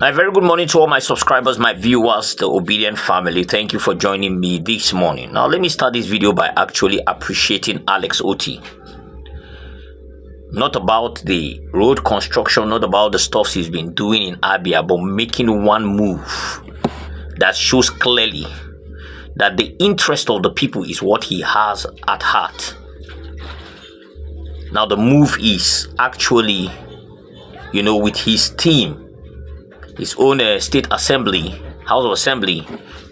A very good morning to all my subscribers, my viewers, the obedient family. Thank you for joining me this morning. Now, let me start this video by actually appreciating Alex Oti. Not about the road construction, not about the stuff he's been doing in Abia, but making one move that shows clearly that the interest of the people is what he has at heart. Now, the move is actually, with his team, his own state assembly, house of assembly,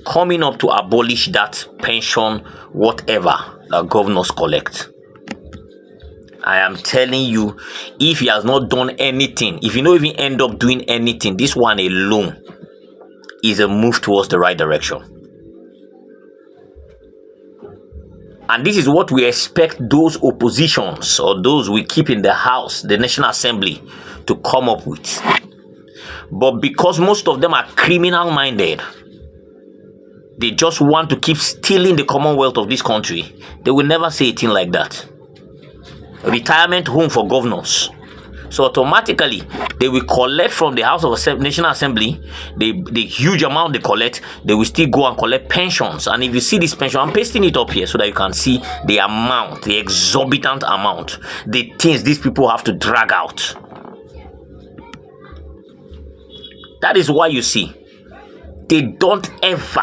coming up to abolish that pension, whatever that governors collect. I am telling you, if he has not done anything, if you don't even end up doing anything, this one alone is a move towards the right direction. And this is what we expect those oppositions or those we keep in the house, the National Assembly, to come up with. But because most of them are criminal minded, they just want to keep stealing the commonwealth of this country, they will never say a thing like that. Retirement home for governors. So automatically, they will collect from the House of National Assembly, the huge amount they collect, they will still go and collect pensions. And if you see this pension, I'm pasting it up here so that you can see the amount, the exorbitant amount, the things these people have to drag out. That is why you see, they don't ever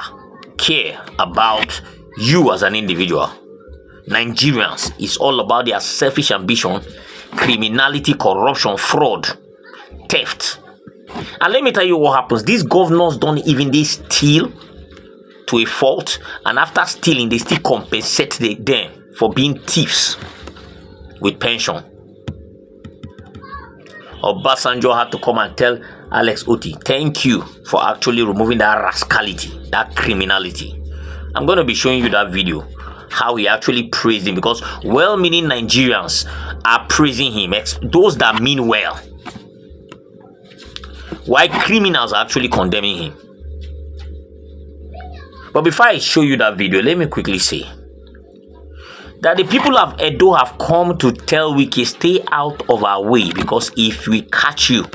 care about you as an individual. Nigerians, it's all about their selfish ambition, criminality, corruption, fraud, theft. And let me tell you what happens. These governors don't even, they steal to a fault, and after stealing, they still compensate them for being thieves with pension. Obasanjo had to come and tell Alex Oti, thank you for actually removing that rascality, that criminality. I'm going to be showing you that video, how he actually praised him, because well-meaning Nigerians are praising him, those that mean well, while criminals are actually condemning him. But before I show you that video, let me quickly say that the people of Edo have come to tell WIKE, stay out of our way, because if we catch you,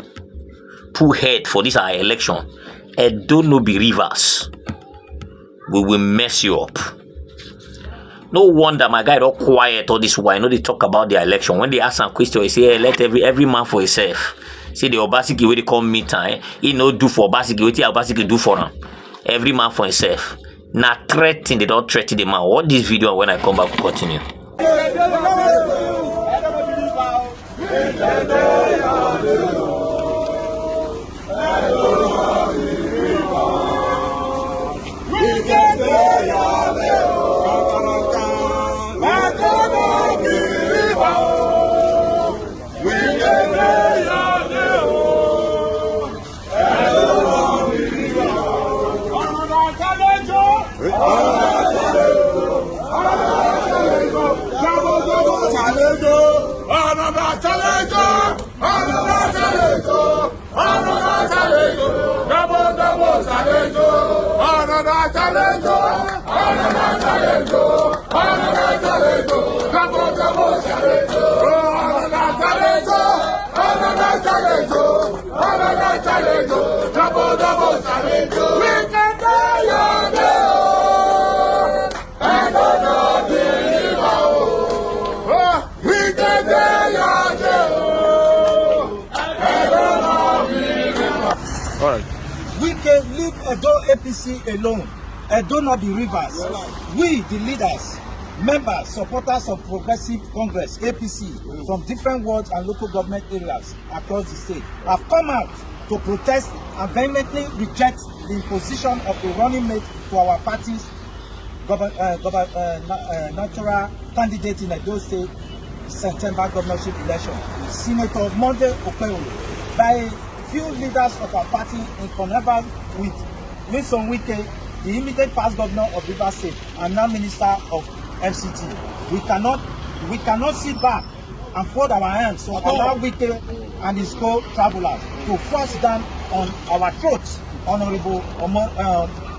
pull head for this our election, Edo no be rivers, we will mess you up. No wonder my guy don't quiet all this while. I know they talk about the election. When they ask some question, they say, hey, let every man for himself. See the Obasiki where they come meet time, he no do for Obasiki, what Obasiki do for him. Every man for himself. Now threatening, they don't threaten the man. Watch this video, when I come back, we'll continue. We can leave EDO e.t.c alone. EDO not the rivers. We, the leaders, members, supporters of Progressive Congress, e.t.c, from different wards and local government areas across the state, have come out to protest and vehemently reject the imposition of a running mate to our party's natural candidate in Edo State September governorship election, Senator Monday Okpeyolo, by few leaders of our party in connivance with WIKE, the immediate past governor of Rivers State and now minister of FCT. We cannot sit back and fold our hands to allow WIKE and his co-travelers to force down on our throats. Honorable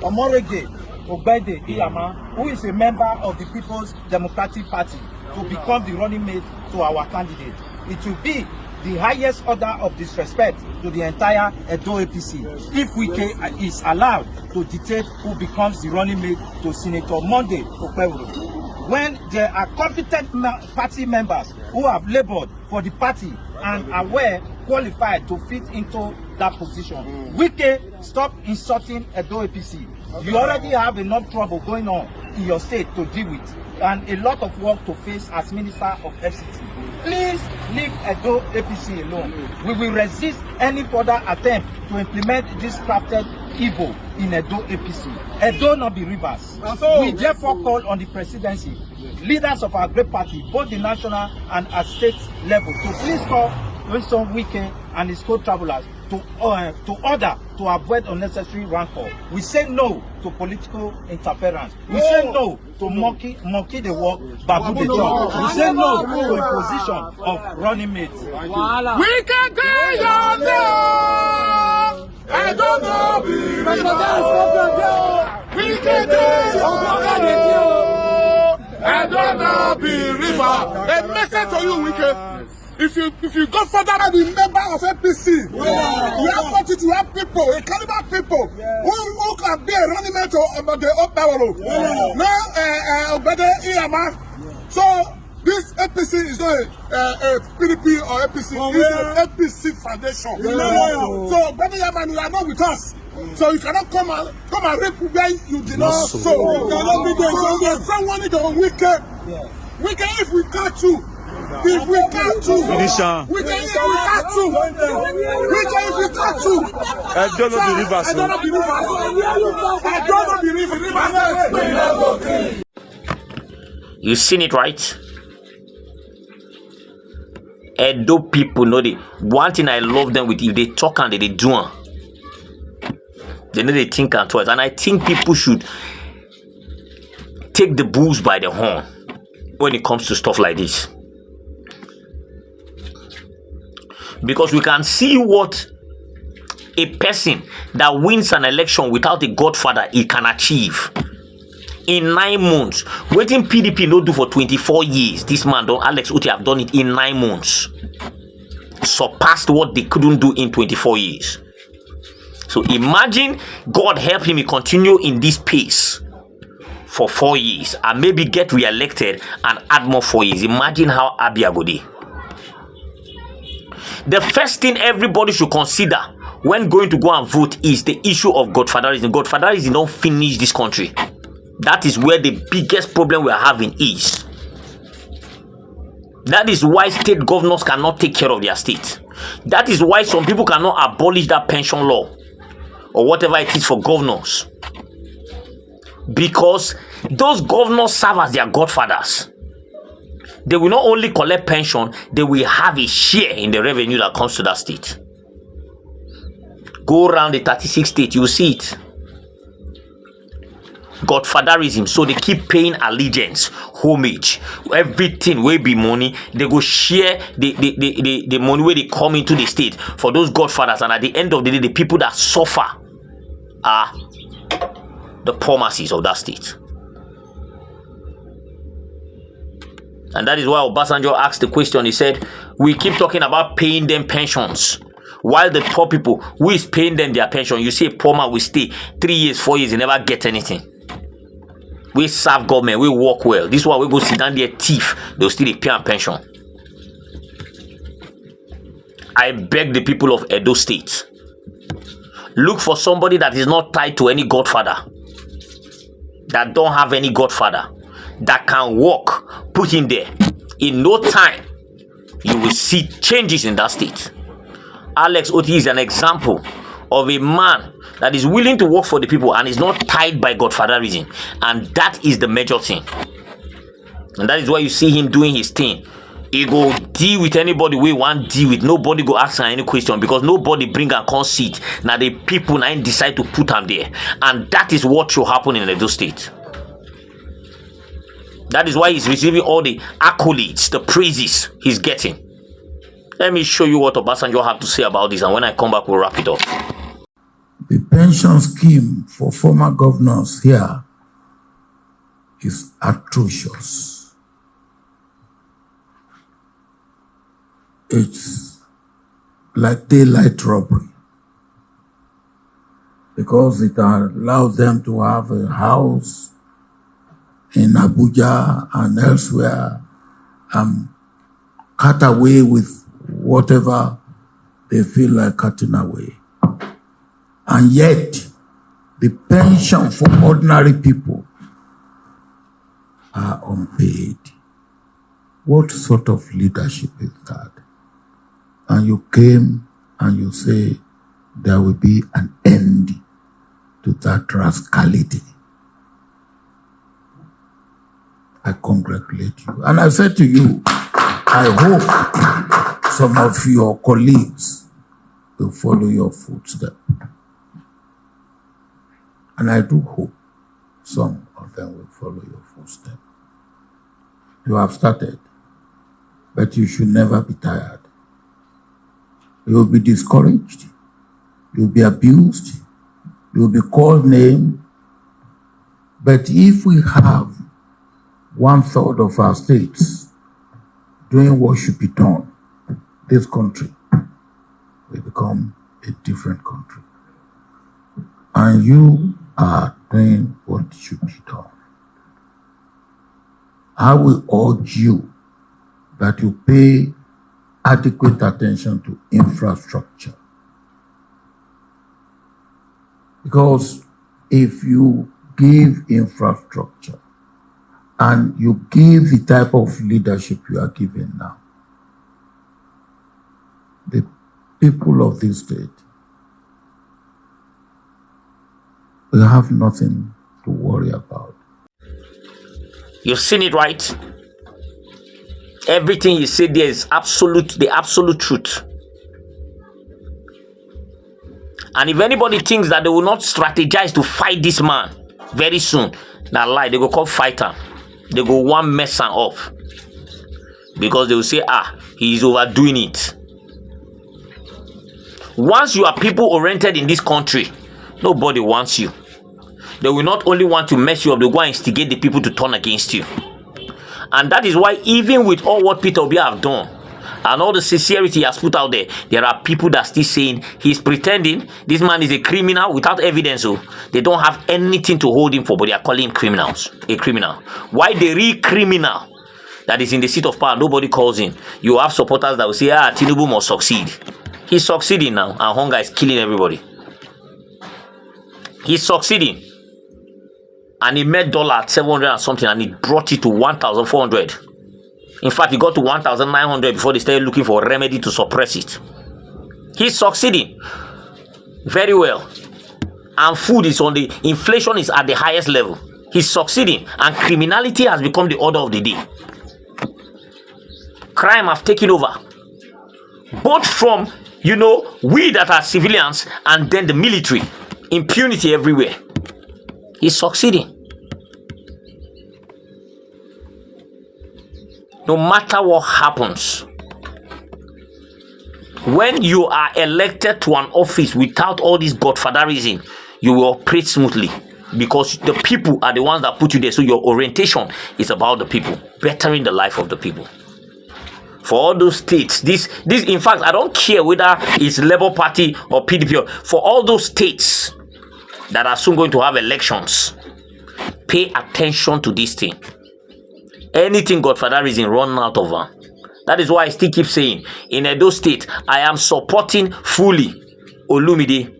Omorege Ogbede Iyama, who is a member of the People's Democratic Party, to become the running mate to our candidate. It will be the highest order of disrespect to the entire Edo APC if WIKE is allowed to dictate who becomes the running mate to Senator Monday Okpebholo. When there are competent party members who have labored for the party and are well qualified to fit into that position. WIKE, stop insulting Edo APC. You already have enough trouble going on in your state to deal with, and a lot of work to face as Minister of FCT. Please leave Edo APC alone. We will resist any further attempt to implement this crafted evil in Edo APC. Edo not be rivers. We therefore call on the presidency, leaders of our great party, both the national and at state level, to please call Winston WIKE and his co-travelers to order to avoid unnecessary rancor. We say no to political interference. We say no to monkey the work, babu the job. We say no to a position of running mates. We can tell you no. I don't know. We can tell you I don't know. Be river. A message to you, WIKE. If you go further than the member of APC, you have party to have people, a caliber people who can be a running mate of the Okpebholo. Now, so this APC is not a PDP or APC, it's an APC foundation. So Brother Yaman, you are not with us. So you cannot come and rape where you did not sow. So there's someone in the WIKE. WIKE, if we catch you. If we catch you, we can if we catch you. We can if we catch you. I don't know the rivers. I don't know the rivers. I don't know the rivers. You seen it, right? Edo people know the one thing I love them with, if they talk and they do it. They know they think and twice. And I think people should take the bulls by the horn when it comes to stuff like this. Because we can see what a person that wins an election without a godfather he can achieve in 9 months. Waiting PDP no do for 24 years. This man, Alex Otti, have done it in 9 months. Surpassed what they couldn't do in 24 years. So imagine God help him, he continue in this pace for 4 years and maybe get re-elected and add more 4 years. Imagine how Abia go dey. The first thing everybody should consider when going to go and vote is the issue of godfatherism. Godfatherism don't finish this country. That is where the biggest problem we are having is. That is why state governors cannot take care of their state. That is why some people cannot abolish that pension law or whatever it is for governors. Because those governors serve as their godfathers. They will not only collect pension, they will have a share in the revenue that comes to that state. Go around the 36 states, you will see it. Godfatherism, so they keep paying allegiance, homage, everything will be money. They go share the money where they come into the state for those godfathers, and at the end of the day, the people that suffer are the poor masses of that state. And that is why Obasanjo asked the question. He said, we keep talking about paying them pensions, while the poor people, who is paying them their pension? You see a poor man will stay 3 years, 4 years, and never get anything. We serve government, we work well. This one we go sit down there thief, they'll still pay a pension. I beg the people of Edo State, look for somebody that is not tied to any godfather, that don't have any godfather, that can work, put him there. In no time, you will see changes in that state. Alex Otti is an example of a man that is willing to work for the people and is not tied by godfatherism. And that is the major thing. And that is why you see him doing his thing. He go deal with anybody we want deal with. Nobody go ask any question because nobody bring and come sit. Now the people now decide to put him there. And that is what should happen in Edo State. That is why he's receiving all the accolades, the praises he's getting. Let me show you what Obasanjo had to say about this, and when I come back, we'll wrap it up. The pension scheme for former governors here is atrocious. It's like daylight robbery, because it allows them to have a house in Abuja and elsewhere and cut away with whatever they feel like cutting away. And yet, the pension for ordinary people are unpaid. What sort of leadership is that? And you came and you say there will be an end to that rascality. I congratulate you. And I said to you, I hope some of your colleagues will follow your footsteps. And I do hope some of them will follow your footsteps. You have started, but you should never be tired. You will be discouraged. You will be abused. You will be called names. But if we have 1/3 of our states doing what should be done, this country will become a different country. And you are doing what should be done. I will urge you that you pay adequate attention to infrastructure. Because if you give infrastructure and you give the type of leadership you are giving now, the people of this state will have nothing to worry about. You've seen it, right? Everything you said there is the absolute truth. And if anybody thinks that they will not strategize to fight this man very soon, that lie, they go call fighter. They go one mess am up. Because they will say, he is overdoing it. Once you are people oriented in this country, nobody wants you. They will not only want to mess you up, they will go and instigate the people to turn against you. And that is why, even with all what Peter Obi have done and all the sincerity he has put out there, there are people that are still saying he's pretending. This man is a criminal without evidence. So they don't have anything to hold him for, but they are calling him a criminal. Why the real criminal that is in the seat of power, nobody calls him? You have supporters that will say, Tinubu must succeed. He's succeeding now, and hunger is killing everybody. He's succeeding. And he made dollar at 700 and something, and he brought it to 1,400. In fact, he got to 1,900 before they started looking for a remedy to suppress it. He's succeeding very well. And food is inflation is at the highest level. He's succeeding, and criminality has become the order of the day. Crime have taken over. Both from, we that are civilians, and then the military. Impunity everywhere. He's succeeding. No matter what happens, when you are elected to an office without all this godfatherism, you will operate smoothly, because the people are the ones that put you there. So your orientation is about the people, bettering the life of the people. For all those states, this in fact, I don't care whether it's Labour Party or PDP. For all those states that are soon going to have elections, pay attention to this thing. Anything godfatherism, run out of them. That is why I still keep saying, in Edo State, I am supporting fully Olumide,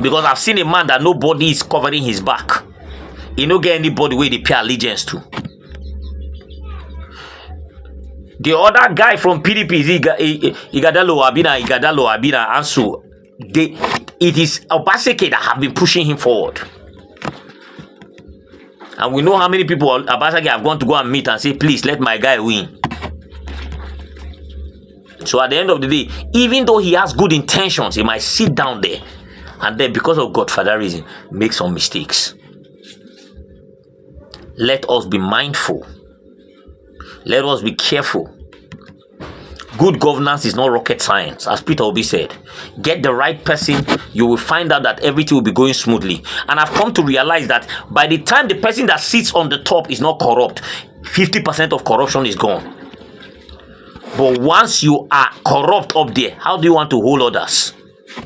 because I've seen a man that nobody is covering his back. He don't get anybody where they pay allegiance to. The other guy from PDP is Igadalo Abina Ansu. It is Obaseki that have been pushing him forward. And we know how many people Obaseki have gone to go and meet and say, please let my guy win. So at the end of the day, even though he has good intentions, he might sit down there and then, because of godfatherism, make some mistakes. Let us be mindful. Let us be careful. Good governance is not rocket science, as Peter Obi said. Get the right person, you will find out that everything will be going smoothly. And I've come to realize that by the time the person that sits on the top is not corrupt, 50% of corruption is gone. But once you are corrupt up there, how do you want to hold others?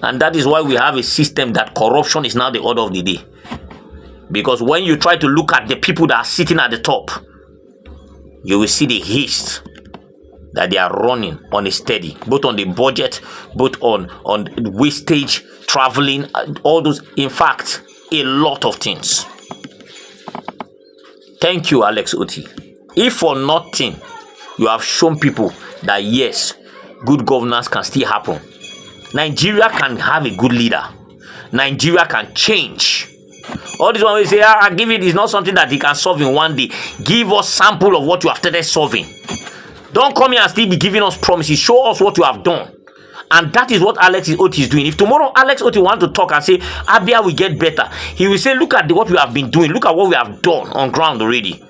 And that is why we have a system that corruption is now the order of the day. Because when you try to look at the people that are sitting at the top, you will see the haste that they are running on a steady, both on the budget, both on wastage, traveling, all those. In fact, a lot of things. Thank you, Alex Oti. If for nothing, you have shown people that yes, good governance can still happen. Nigeria can have a good leader. Nigeria can change. All this one we say, I give it is not something that he can solve in one day. Give us sample of what you have started solving. Don't come here and still be giving us promises. Show us what you have done. And that is what Alex Oti is doing. If tomorrow Alex Oti wants to talk and say, Abia will get better, he will say, look at what we have been doing. Look at what we have done on ground already.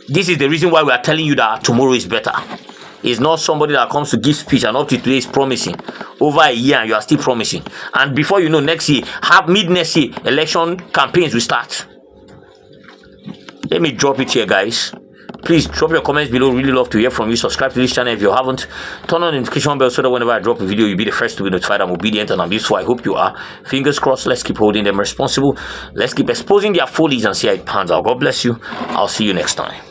This is the reason why we are telling you that tomorrow is better. It's not somebody that comes to give speech and up to today is promising. Over a year and you are still promising. And before you know, next year, mid-next year, election campaigns will start. Let me drop it here, guys. Please drop your comments below. Really love to hear from you. Subscribe to this channel if you haven't. Turn on the notification bell so that whenever I drop a video, you'll be the first to be notified. I'm obedient and I'm useful. I hope you are. Fingers crossed. Let's keep holding them responsible. Let's keep exposing their follies and see how it pans out. God bless you. I'll see you next time.